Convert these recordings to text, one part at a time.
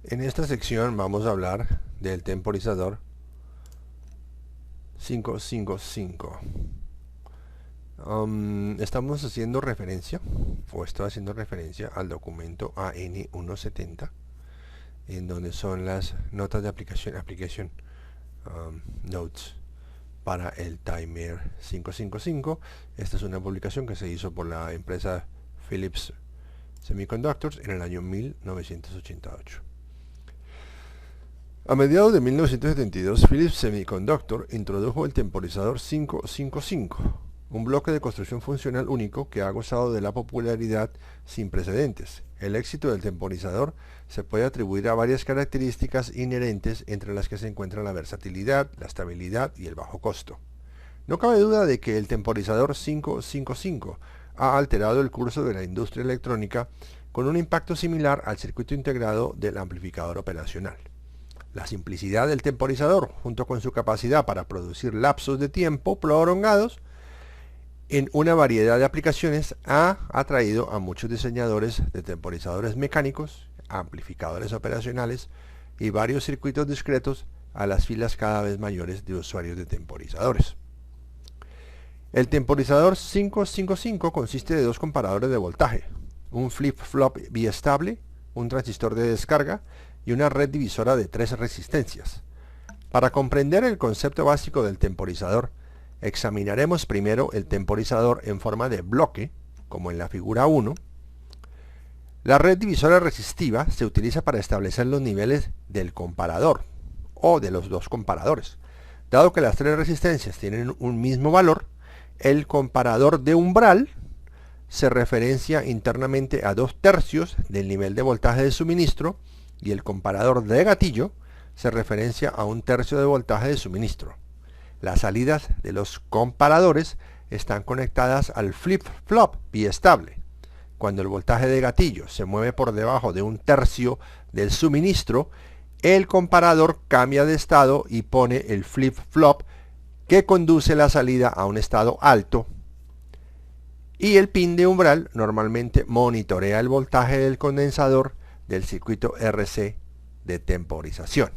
En esta sección vamos a hablar del temporizador 555. Estamos haciendo referencia, o estoy haciendo referencia al documento AN170, en donde son las notas de application notes para el timer 555. Esta es una publicación que se hizo por la empresa Philips Semiconductors en el año 1988. A mediados de 1972, Philips Semiconductor introdujo el temporizador 555, un bloque de construcción funcional único que ha gozado de la popularidad sin precedentes. El éxito del temporizador se puede atribuir a varias características inherentes, entre las que se encuentran la versatilidad, la estabilidad y el bajo costo. No cabe duda de que el temporizador 555 ha alterado el curso de la industria electrónica con un impacto similar al circuito integrado del amplificador operacional. La simplicidad del temporizador, junto con su capacidad para producir lapsos de tiempo prolongados en una variedad de aplicaciones, ha atraído a muchos diseñadores de temporizadores mecánicos, amplificadores operacionales y varios circuitos discretos a las filas cada vez mayores de usuarios de temporizadores. El temporizador 555 consiste de dos comparadores de voltaje, un flip-flop biestable, un transistor de descarga y una red divisora de 3 resistencias. Para comprender el concepto básico del temporizador, examinaremos primero el temporizador en forma de bloque, como en la figura 1. La red divisora resistiva se utiliza para establecer los niveles del comparador, o de los dos comparadores. Dado que las 3 resistencias tienen un mismo valor, el comparador de umbral se referencia internamente a 2/3 del nivel de voltaje de suministro, y el comparador de gatillo se referencia a 1/3 de voltaje de suministro. Las salidas de los comparadores están conectadas al flip-flop biestable. Cuando el voltaje de gatillo se mueve por debajo de 1/3 del suministro, el comparador cambia de estado y pone el flip-flop, que conduce la salida a un estado alto, y el pin de umbral normalmente monitorea el voltaje del condensador del circuito RC de temporización.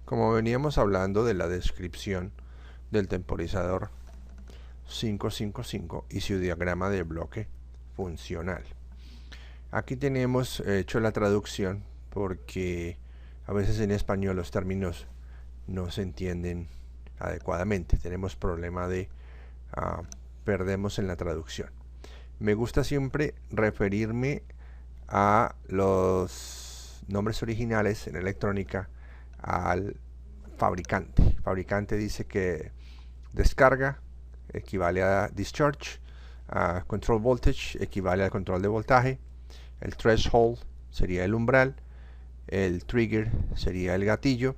Como veníamos hablando de la descripción del temporizador 555 y su diagrama de bloque funcional, aquí tenemos hecho la traducción porque a veces en español los términos no se entienden adecuadamente. Tenemos problema de perdemos en la traducción. Me gusta siempre referirme a los nombres originales en electrónica al fabricante. El fabricante dice que descarga equivale a discharge, control voltage equivale al control de voltaje, el threshold sería el umbral, el trigger sería el gatillo,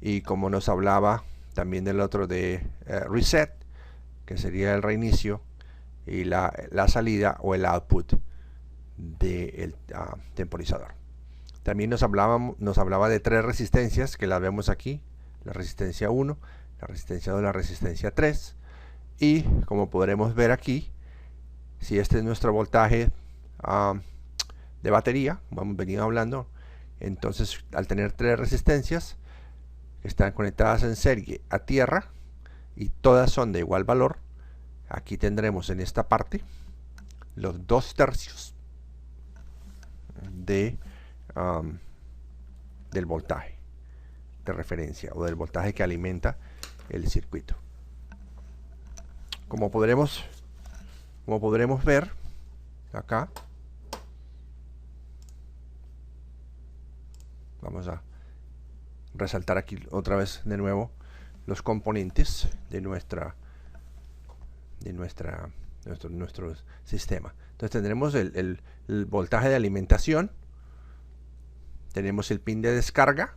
y como nos hablaba también del otro de reset, que sería el reinicio, y la salida o el output del temporizador. También nos hablaba de 3 resistencias, que las vemos aquí: la resistencia 1, la resistencia 2, la resistencia 3. Y como podremos ver aquí, si este es nuestro voltaje de batería, vamos venido hablando, entonces al tener 3 resistencias que están conectadas en serie a tierra y todas son de igual valor, aquí tendremos en esta parte los 2/3 del voltaje de referencia, o del voltaje que alimenta el circuito. Como podremos ver acá, vamos a resaltar aquí otra vez de nuevo los componentes de nuestro sistema. Entonces tendremos el voltaje de alimentación, tenemos el pin de descarga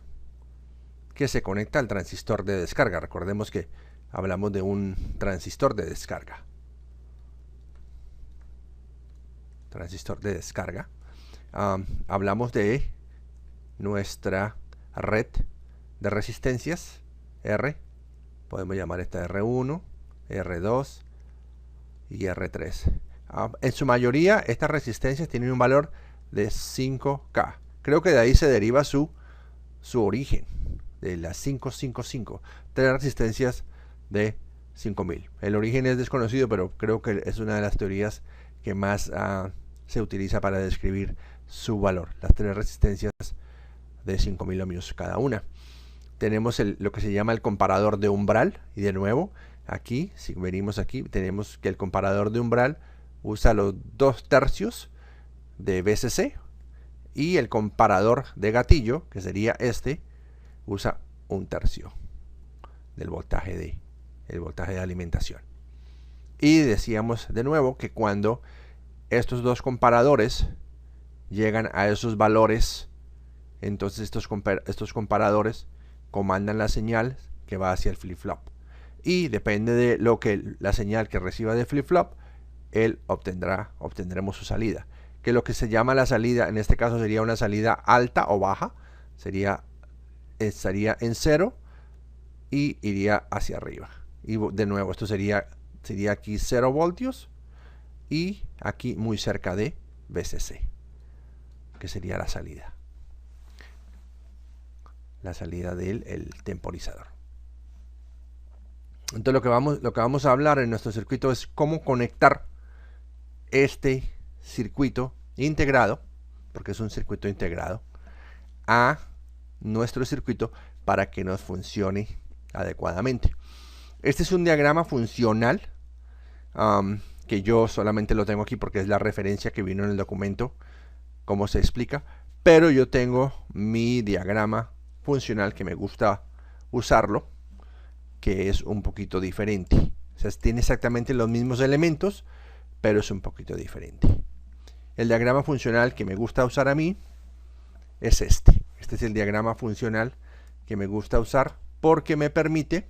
que se conecta al transistor de descarga. Recordemos que hablamos de un transistor de descarga. Hablamos de nuestra red de resistencias R. Podemos llamar esta R1, R2 y R3. En su mayoría, estas resistencias tienen un valor de 5K. Creo que de ahí se deriva su origen, de las 555. 3 resistencias de 5000. El origen es desconocido, pero creo que es una de las teorías que más se utiliza para describir su valor. Las 3 resistencias de 5000 ohmios cada una. Tenemos lo que se llama el comparador de umbral, y de nuevo aquí, si venimos aquí, tenemos que el comparador de umbral usa los 2/3 de VCC, y el comparador de gatillo, que sería este, usa 1/3 del voltaje de alimentación. Y decíamos de nuevo que cuando estos dos comparadores llegan a esos valores, entonces estos comparadores comandan la señal que va hacia el flip-flop. Y depende de la señal que reciba de flip-flop, obtendremos su salida. Que lo que se llama la salida, en este caso sería una salida alta o baja, estaría en 0 y iría hacia arriba. Y de nuevo, esto sería aquí 0 voltios y aquí muy cerca de VCC, que sería la salida. La salida del temporizador. Entonces lo que vamos a hablar en nuestro circuito es cómo conectar este circuito integrado, porque es un circuito integrado, a nuestro circuito para que nos funcione adecuadamente. Este es un diagrama funcional que yo solamente lo tengo aquí porque es la referencia que vino en el documento, cómo se explica, pero yo tengo mi diagrama funcional que me gusta usarlo, que es un poquito diferente. O sea, tiene exactamente los mismos elementos, pero es un poquito diferente. El diagrama funcional que me gusta usar a mí es este. Este es el diagrama funcional que me gusta usar porque me permite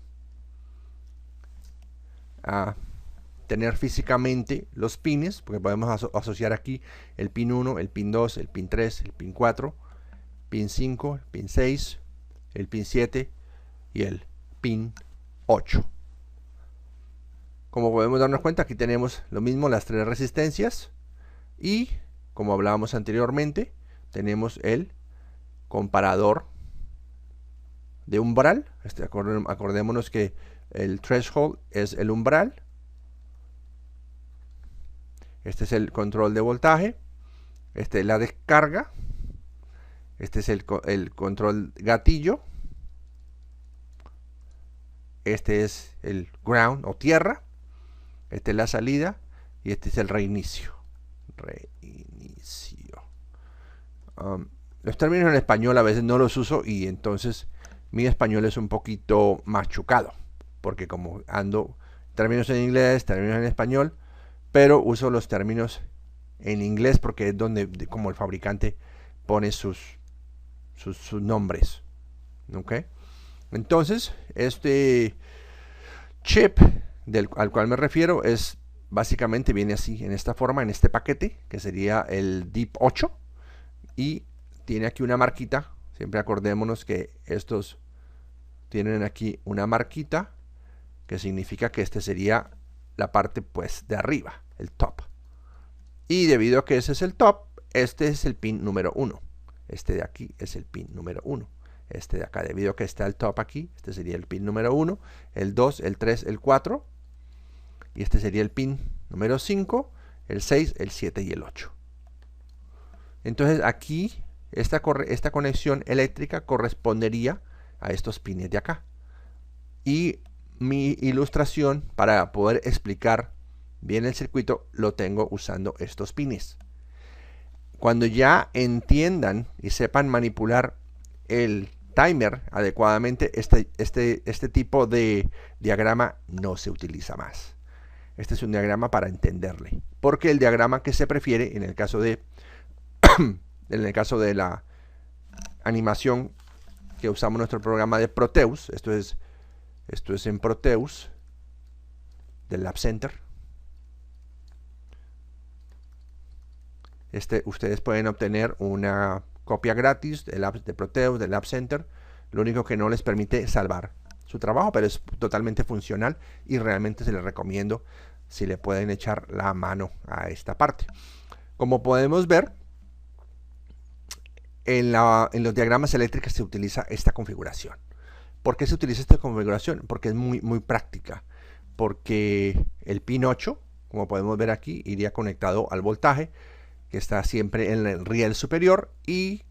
tener físicamente los pines, porque podemos asociar aquí el pin 1, el pin 2, el pin 3, el pin 4, pin 5, el pin 6, el pin 7 y el pin 8. Como podemos darnos cuenta, aquí tenemos lo mismo, las 3 resistencias, y como hablábamos anteriormente, tenemos el comparador de umbral. Acordémonos que el threshold es el umbral. Este es el control de voltaje. Este es la descarga. Este es el control gatillo. Este es el ground o tierra. Esta es la salida. Y este es el reinicio. Los términos en español a veces no los uso y entonces mi español es un poquito machucado. Porque como ando términos en inglés, términos en español, pero uso los términos en inglés porque es donde como el fabricante pone sus nombres. ¿Ok? Entonces, este chip al cual me refiero es básicamente viene así, en esta forma, en este paquete, que sería el DIP 8, y tiene aquí una marquita. Siempre acordémonos que estos tienen aquí una marquita, que significa que este sería la parte pues de arriba, el top. Y debido a que ese es el top, este es el pin número 1. Este de aquí es el pin número 1. Este de acá, debido a que está el top aquí, este sería el pin número 1, el 2, el 3, el 4. Y este sería el pin número 5, el 6, el 7 y el 8. Entonces aquí esta conexión eléctrica correspondería a estos pines de acá. Y mi ilustración para poder explicar bien el circuito lo tengo usando estos pines. Cuando ya entiendan y sepan manipular el timer adecuadamente, este tipo de diagrama no se utiliza más. Este es un diagrama para entenderle, porque el diagrama que se prefiere en el caso de la animación que usamos nuestro programa de Proteus, esto es en Proteus del Lab Center. Ustedes pueden obtener una copia gratis de Proteus del Lab Center. Lo único que no les permite salvar su trabajo, pero es totalmente funcional y realmente se les recomiendo si le pueden echar la mano a esta parte. Como podemos ver, en los diagramas eléctricos se utiliza esta configuración. ¿Por qué se utiliza esta configuración? Porque es muy práctica. Porque el pin 8, como podemos ver aquí, iría conectado al voltaje, que está siempre en el riel superior, y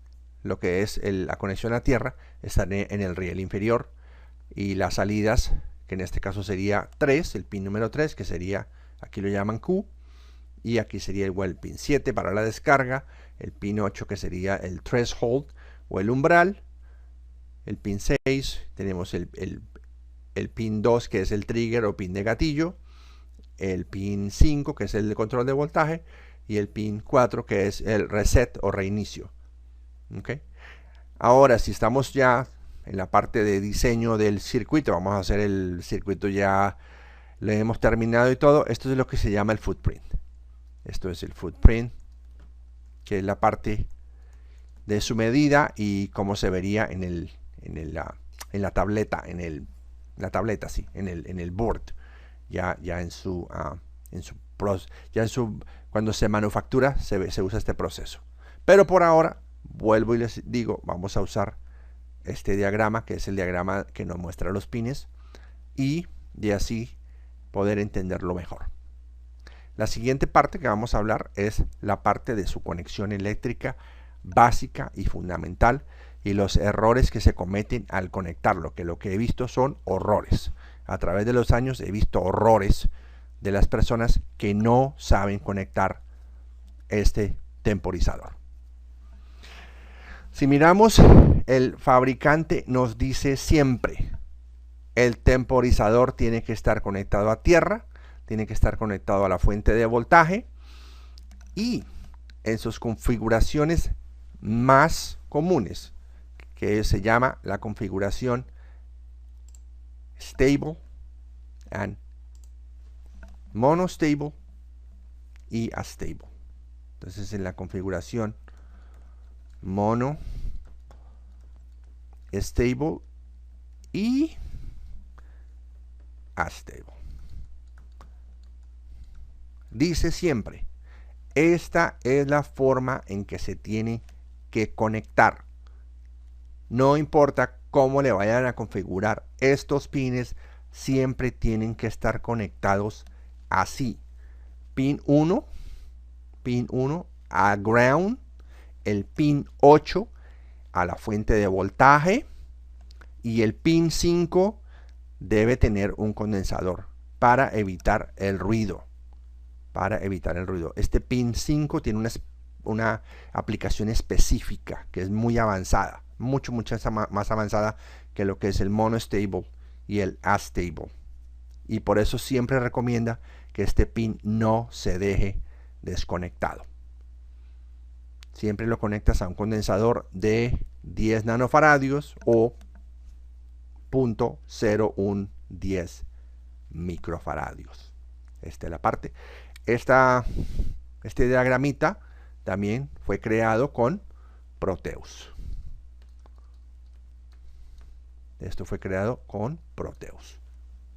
lo que es la conexión a tierra está en el riel inferior, y las salidas, que en este caso sería 3, el pin número 3, que sería, aquí lo llaman Q, y aquí sería igual el pin 7 para la descarga, el pin 8 que sería el threshold o el umbral, el pin 6, tenemos el pin 2 que es el trigger o pin de gatillo, el pin 5 que es el de control de voltaje, y el pin 4 que es el reset o reinicio. ¿Okay? Ahora, si estamos ya en la parte de diseño del circuito, vamos a hacer el circuito, ya lo hemos terminado y todo. Esto es lo que se llama el footprint. Esto es el footprint, que es la parte de su medida y cómo se vería en la tableta, en el board, cuando se manufactura se usa este proceso. Pero por ahora vuelvo y les digo, vamos a usar este diagrama, que es el diagrama que nos muestra los pines, y de así poder entenderlo mejor. La siguiente parte que vamos a hablar es la parte de su conexión eléctrica básica y fundamental, y los errores que se cometen al conectarlo, que lo que he visto son horrores. A través de los años he visto horrores de las personas que no saben conectar este temporizador. Si miramos, el fabricante nos dice siempre, el temporizador tiene que estar conectado a tierra, tiene que estar conectado a la fuente de voltaje, y en sus configuraciones más comunes, que se llama la configuración stable and monostable y astable. Entonces, en la configuración mono, stable y astable, dice siempre, esta es la forma en que se tiene que conectar. No importa cómo le vayan a configurar, estos pines siempre tienen que estar conectados así. Pin 1 a ground, el pin 8 a la fuente de voltaje, y el pin 5 debe tener un condensador para evitar el ruido. Este pin 5 tiene una aplicación específica que es muy avanzada, mucho más avanzada que lo que es el monostable y el astable, y por eso siempre recomienda que este pin no se deje desconectado. Siempre lo conectas a un condensador de 10 nanofaradios o 0.0110 microfaradios. Esta es la parte. Este diagramita también fue creado con Proteus. Esto fue creado con Proteus,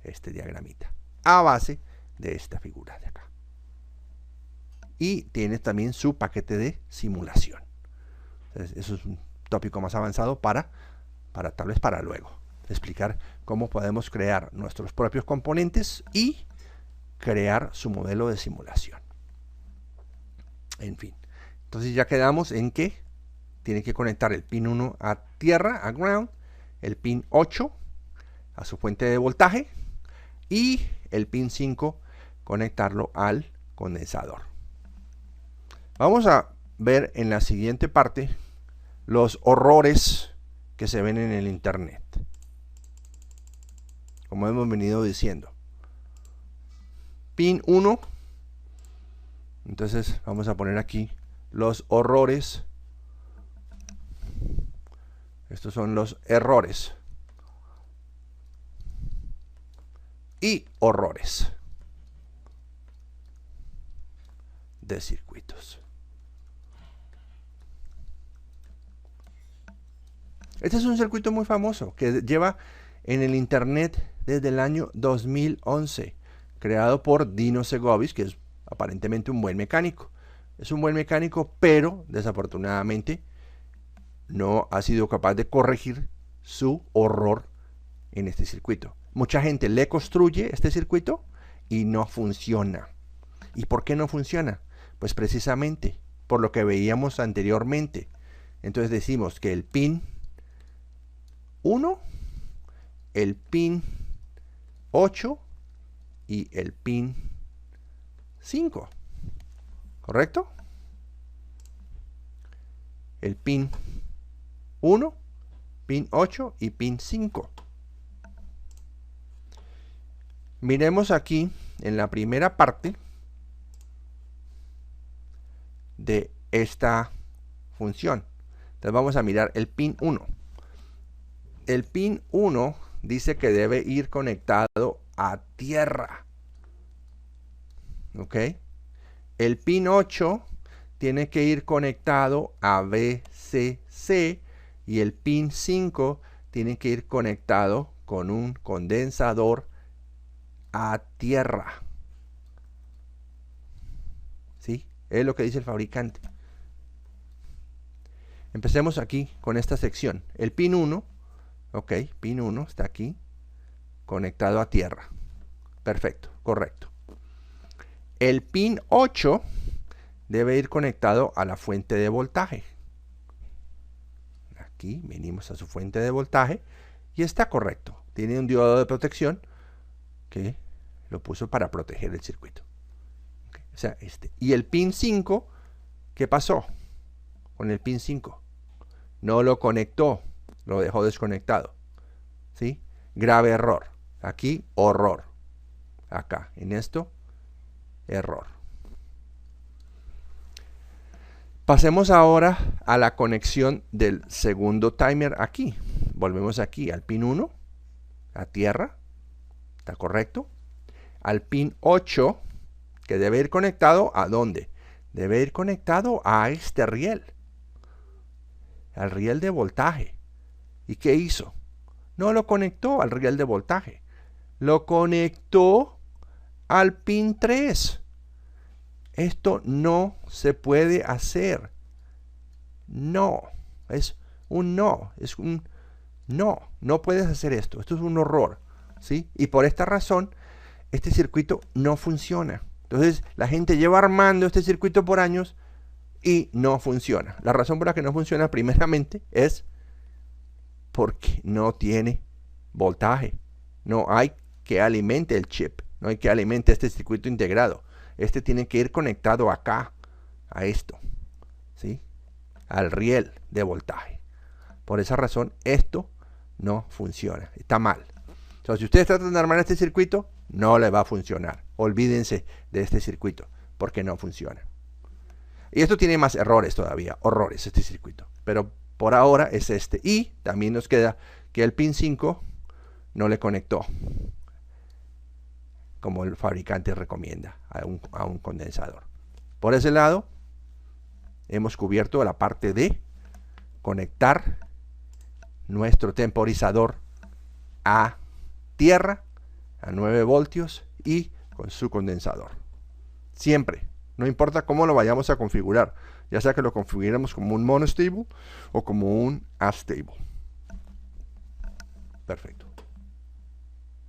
este diagramita, a base de esta figura de acá. Y tiene también su paquete de simulación. Entonces, eso es un tópico más avanzado tal vez para luego explicar cómo podemos crear nuestros propios componentes y crear su modelo de simulación. En fin, entonces ya quedamos en que tiene que conectar el pin 1 a tierra, a ground, el pin 8 a su fuente de voltaje, y el pin 5 conectarlo al condensador. Vamos a ver en la siguiente parte los horrores que se ven en el internet, como hemos venido diciendo. Pin 1, entonces vamos a poner aquí los horrores. Estos son los errores y horrores de circuitos. Este es un circuito muy famoso que lleva en el internet desde el año 2011, creado por Dino Segovic, que es aparentemente un buen mecánico. Es un buen mecánico, pero desafortunadamente no ha sido capaz de corregir su error en este circuito. Mucha gente le construye este circuito y no funciona. ¿Y por qué no funciona? Pues precisamente por lo que veíamos anteriormente. Entonces decimos que el pin 1, el pin 8 y el pin 5. ¿Correcto? El pin 1, pin 8 y pin 5. Miremos aquí en la primera parte de esta función. Entonces vamos a mirar el pin 1. El pin 1 dice que debe ir conectado a tierra. ¿Ok? El pin 8 tiene que ir conectado a VCC y el pin 5 tiene que ir conectado con un condensador a tierra. ¿Sí? Es lo que dice el fabricante. Empecemos aquí con esta sección. El pin 1, ok, pin 1 está aquí, conectado a tierra. Perfecto, correcto. El pin 8 debe ir conectado a la fuente de voltaje. Aquí venimos a su fuente de voltaje y está correcto. Tiene un diodo de protección que lo puso para proteger el circuito. Okay, o sea, este. Y el pin 5, ¿qué pasó con el pin 5? No lo conectó, lo dejó desconectado. ¿Sí? Grave error. Aquí, error. Acá, en esto, error. Pasemos ahora a la conexión del segundo timer aquí. Volvemos aquí al pin 1, a tierra. ¿Está correcto? Al pin 8, que debe ir conectado ¿a dónde? Debe ir conectado a este riel. Al riel de voltaje. ¿Y qué hizo? No lo conectó al riel de voltaje. Lo conectó al pin 3. Esto no se puede hacer. No. Es un no. Es un no. No puedes hacer esto. Esto es un horror. ¿Sí? Y por esta razón, este circuito no funciona. Entonces, la gente lleva armando este circuito por años y no funciona. La razón por la que no funciona, primeramente, es porque no tiene voltaje. No hay que alimente el chip. No hay que alimente este circuito integrado. Este tiene que ir conectado acá, a esto, ¿sí? Al riel de voltaje. Por esa razón, esto no funciona. Está mal. Entonces, si ustedes tratan de armar este circuito, no le va a funcionar. Olvídense de este circuito, porque no funciona. Y esto tiene más errores todavía, horrores, este circuito. Pero por ahora es este. Y también nos queda que el pin 5 no le conectó, como el fabricante recomienda, a un condensador. Por ese lado, hemos cubierto la parte de conectar nuestro temporizador a tierra, a 9 voltios y con su condensador. Siempre, no importa cómo lo vayamos a configurar, ya sea que lo configuremos como un monostable o como un astable. Perfecto.